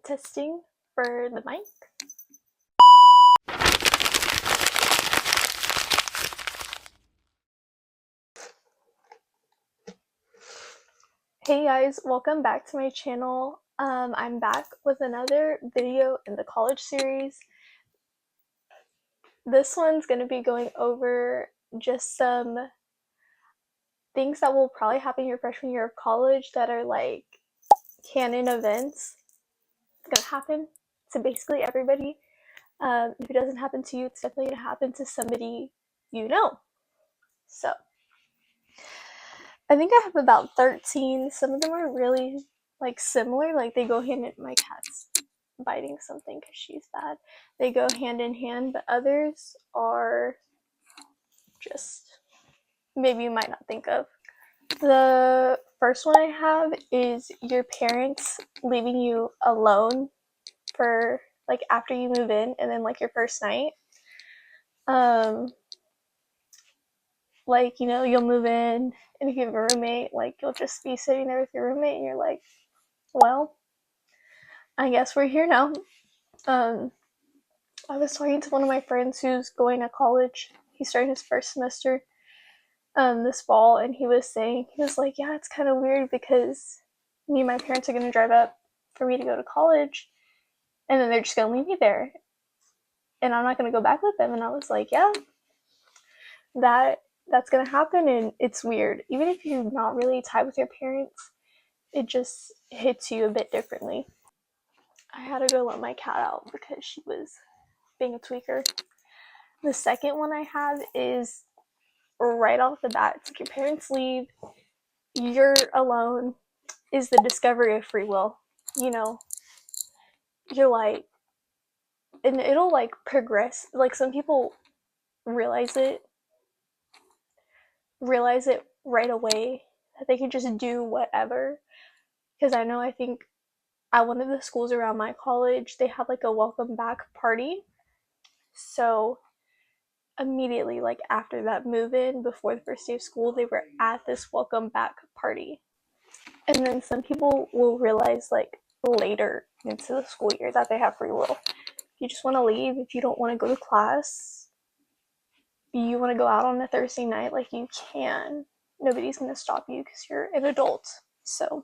Testing for the mic. Hey guys, welcome back to my channel. I'm back with another video in the college series. This one's going to be going over just some things that will probably happen your freshman year of college that are like canon events. It's going to happen to basically everybody. If it doesn't happen to you, it's definitely going to happen to somebody you know. So, I think I have about 13. Some of them are really like similar, like they go hand in, my cat's biting something because she's bad. They go hand in hand, but others are just maybe you might not think of. The first one I have is your parents leaving you alone for like after you move in and then like your first night. Like, you know, you'll move in and if you have a roommate, like you'll just be sitting there with your roommate and you're like, well, I guess we're here now. I was talking to one of my friends who's going to college. He's starting his first semester this fall, and he was like, yeah, it's kind of weird because me and my parents are going to drive up for me to go to college, and then they're just going to leave me there, and I'm not going to go back with them. And I was like, yeah, that's going to happen, and it's weird. Even if you're not really tied with your parents, it just hits you a bit differently. I had to go let my cat out because she was being a tweaker. The second one I have is right off the bat. It's like your parents leave, you're alone, is the discovery of free will. You know, you're like, and it'll like progress. Like some people realize it right away that they can just do whatever. Because I think at one of the schools around my college, they had like a welcome back party. So immediately, like after that move in, before the first day of school, they were at this welcome back party. And then some people will realize like later into the school year that they have free will. If you just want to leave, if you don't want to go to class, you want to go out on a Thursday night, like you can. Nobody's going to stop you because you're an adult. So,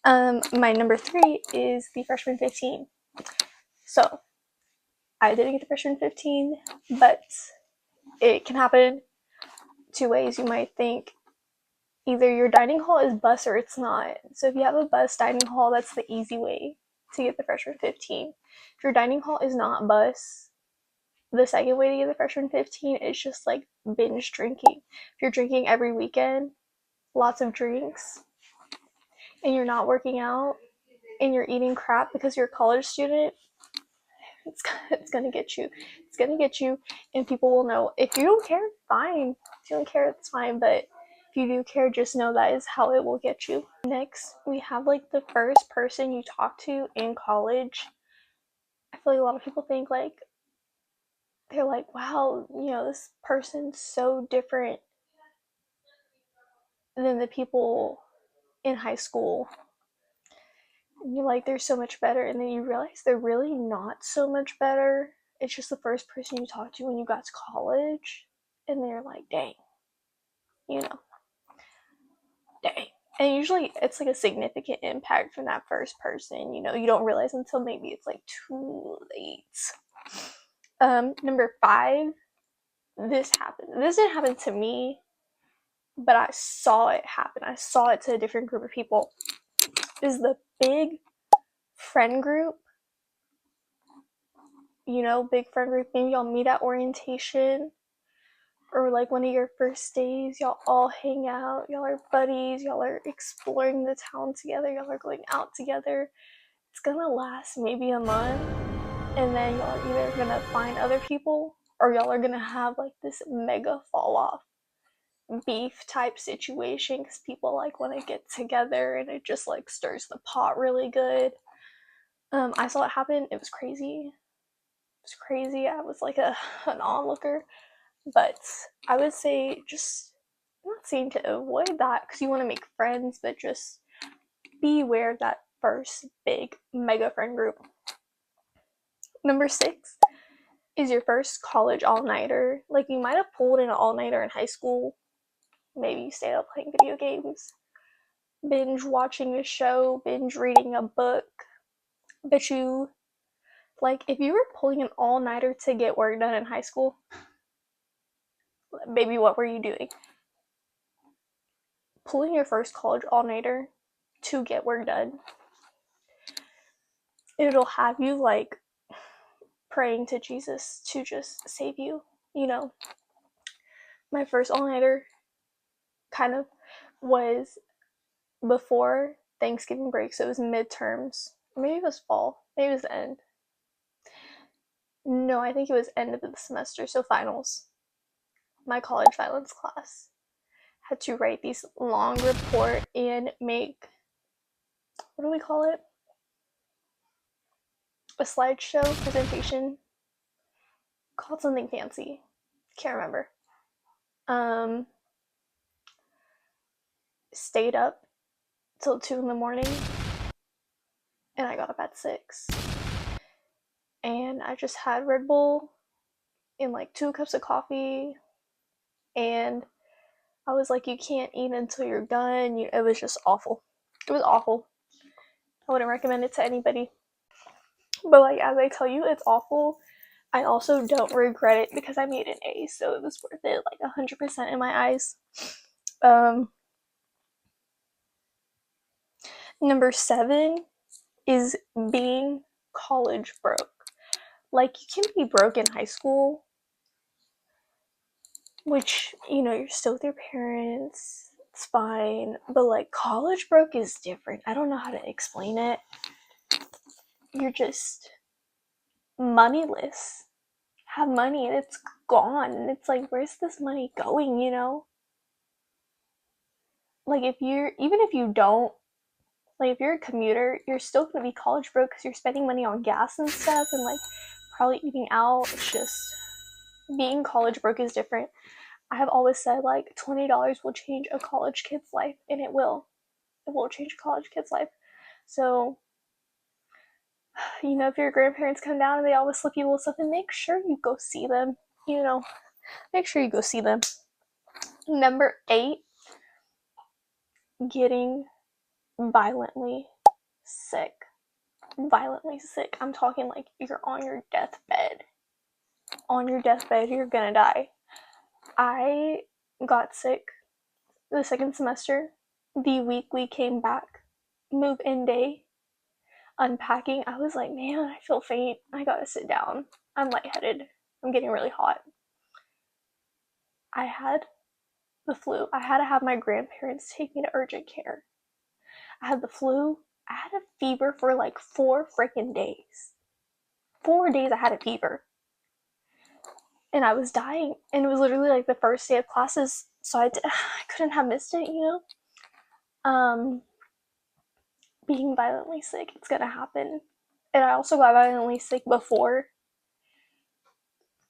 my number 3 is the freshman 15. So, I didn't get the freshman 15, but it can happen 2 ways. You might think either your dining hall is bus or it's not. So if you have a bus dining hall, that's the easy way to get the freshman 15. If your dining hall is not bus, the second way to get the freshman 15 is just like binge drinking. If you're drinking every weekend, lots of drinks, and you're not working out, and you're eating crap because you're a college student, it's gonna get you. It's gonna get you, and people will know. If you don't care, fine. If you don't care, it's fine, but if you do care, just know that is how it will get you. Next, we have like the first person you talk to in college. I feel like a lot of people think like, they're like, wow, you know, this person's so different than the people in high school. And you're like, they're so much better. And then you realize they're really not so much better. It's just the first person you talk to when you got to college. And they're like, dang, you know, dang. And usually it's like a significant impact from that first person. You know, you don't realize until maybe it's like too late. Number 5, this happened. This didn't happen to me, but I saw it happen. I saw it to a different group of people. Is the big friend group. You know, big friend group. Maybe y'all meet at orientation or like one of your first days. Y'all all hang out. Y'all are buddies. Y'all are exploring the town together. Y'all are going out together. It's gonna last maybe a month, and then y'all are either gonna find other people or y'all are gonna have like this mega fall off beef type situation because people like want to get together and it just like stirs the pot really good. I saw it happen. It was crazy. I was like an onlooker, but I would say just, I'm not saying to avoid that because you want to make friends, but just be aware that first big mega friend group. Number 6 is your first college all-nighter. Like, you might have pulled in an all-nighter in high school. Maybe you stayed up playing video games, binge watching a show, binge reading a book. But you, like, if you were pulling an all-nighter to get work done in high school, baby, what were you doing? Pulling your first college all-nighter to get work done. It'll have you, like, praying to Jesus to just save you, you know. My first all-nighter kind of was before Thanksgiving break, so it was midterms. Maybe it was fall. Maybe it was the end. No, I think it was end of the semester, so finals. My college violence class had to write these long report and make, what do we call it? A slideshow presentation called something fancy. Can't remember. Stayed up till 2 in the morning, and I got up at 6. And I just had Red Bull and like 2 cups of coffee, and I was like, you can't eat until you're done. It was just awful. It was awful. I wouldn't recommend it to anybody. But like, as I tell you, it's awful. I also don't regret it because I made an A, so it was worth it, like 100% in my eyes. Number 7 is being college broke. Like, you can be broke in high school, which, you know, you're still with your parents, it's fine, but like, college broke is different. I don't know how to explain it. You're just moneyless. Have money and it's gone, and it's like, where's this money going, you know? Like, if you're a commuter, you're still gonna be college broke because you're spending money on gas and stuff, and like probably eating out. It's just, being college broke is different. I have always said, like, $20 will change a college kid's life, and it will. It will change a college kid's life. So, you know, if your grandparents come down and they always slip you a little something, make sure you go see them. You know, make sure you go see them. Number 8, getting violently sick. Violently sick. I'm talking like you're on your deathbed. On your deathbed, you're gonna die. I got sick the second semester, the week we came back, move-in day, unpacking. I was like, man, I feel faint. I gotta sit down. I'm lightheaded. I'm getting really hot. I had the flu. I had to have my grandparents take me to urgent care. I had the flu. I had a fever for like 4 freaking days. 4 days I had a fever. And I was dying. And it was literally like the first day of classes, so I couldn't have missed it, you know? Being violently sick, it's gonna happen. And I also got violently sick before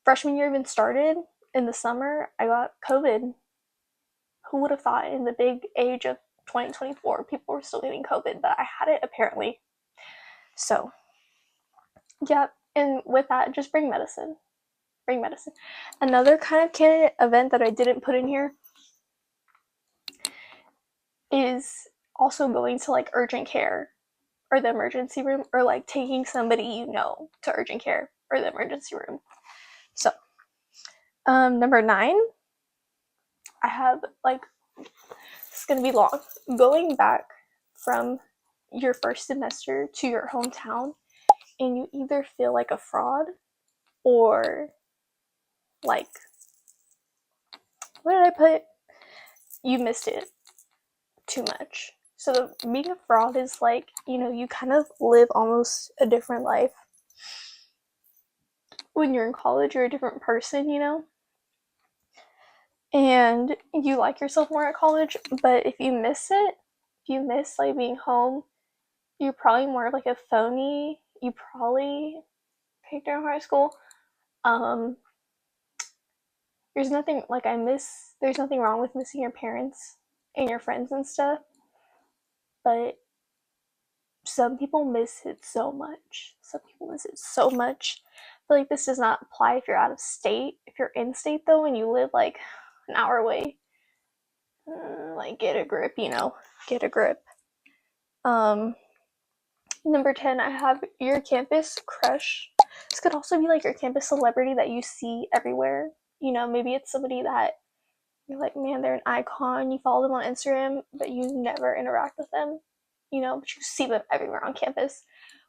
freshman year even started. In the summer, I got COVID. Who would have thought in the big age of 2024 people were still getting COVID, but I had it apparently. So, yeah, and with that, just bring medicine. Bring medicine. Another kind of candidate event that I didn't put in here is also going to like urgent care or the emergency room, or like taking somebody you know to urgent care or the emergency room. So, number 9, I have like, it's gonna be long. Going back from your first semester to your hometown, and you either feel like a fraud or like, what did I put? You missed it too much. So being a fraud is like, you know, you kind of live almost a different life. When you're in college, you're a different person, you know? And you like yourself more at college, but if you miss it, if you miss like being home, you're probably more of like a phony. You probably picked out high school. There's nothing wrong with missing your parents and your friends and stuff, but some people miss it so much. Some people miss it so much. I feel like this does not apply if you're out of state. If you're in state though and you live like an hour away, like get a grip, get a grip. Number 10, I have your campus crush. This could also be like your campus celebrity that you see everywhere. Maybe it's somebody that you're like, man, they're an icon. You follow them on Instagram, but you never interact with them. But you see them everywhere on campus.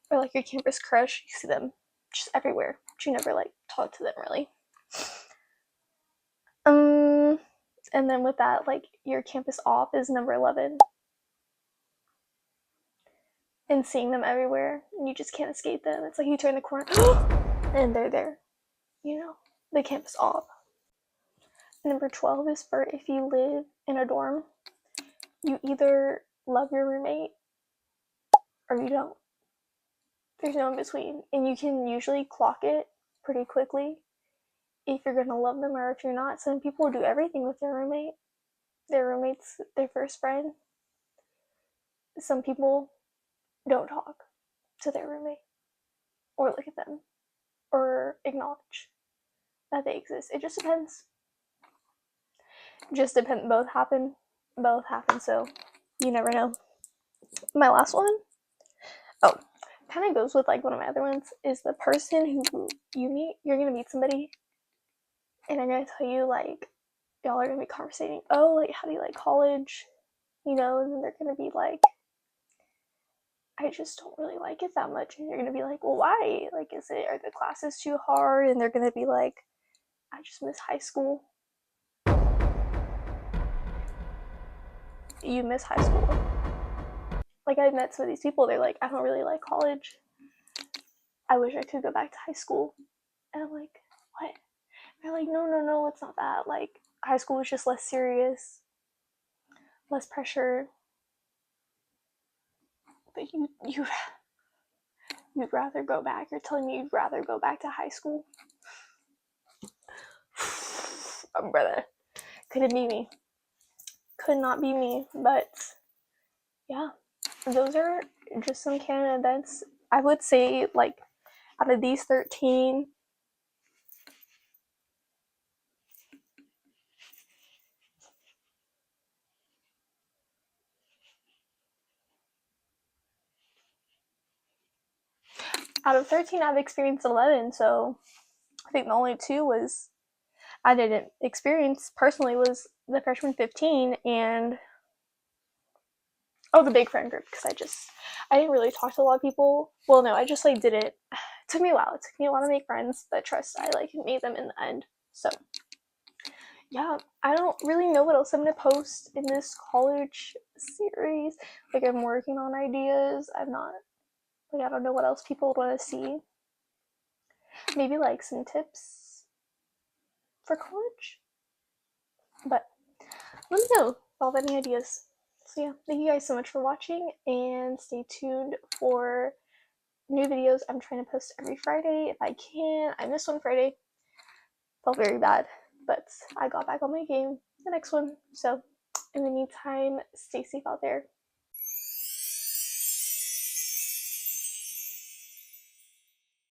Or like your campus crush, you see them just everywhere, but you never like talk to them really. And then with that, like your campus off is number 11. And seeing them everywhere, and you just can't escape them. It's like you turn the corner, and they're there. The campus off. Number 12 is for if you live in a dorm, you either love your roommate or you don't. There's no in between, and you can usually clock it pretty quickly if you're gonna love them or if you're not. Some people do everything with their roommate. Their roommate's their first friend. Some people don't talk to their roommate or look at them or acknowledge that they exist. It just depends. Both happen, so you never know. My last one, kind of goes with like one of my other ones, is the person who you're gonna meet somebody and they're gonna tell you like, y'all are gonna be conversating, oh, like how do you like college, and then they're gonna be like, I just don't really like it that much, and you're gonna be like, well, why? Like, are the classes too hard? And they're gonna be like, I just miss high school. You miss high school. Like, I met some of these people, they're like, I don't really like college. I wish I could go back to high school. And I'm like, what? They're like, no, it's not that. Like, high school was just less serious, less pressure. But you'd rather go back. You're telling me you'd rather go back to high school? Oh, brother. Couldn't be me. Could not be me. But, yeah. Those are just some Canon events. I would say, like, out of these 13, I've experienced 11, so I think the only two I didn't experience personally was the freshman 15 and the big friend group, because I didn't really talk to a lot of people. Well, no, I just like didn't. It took me a while. It took me a while to make friends, but trust, I like made them in the end. So yeah, I don't really know what else I'm gonna post in this college series. Like, I'm working on ideas. I don't know what else people would want to see. Maybe like some tips for college. But let me know if you have any ideas. So yeah, thank you guys so much for watching, and stay tuned for new videos. I'm trying to post every Friday if I can. I missed one Friday. Felt very bad, but I got back on my game the next one. So in the meantime, stay safe out there.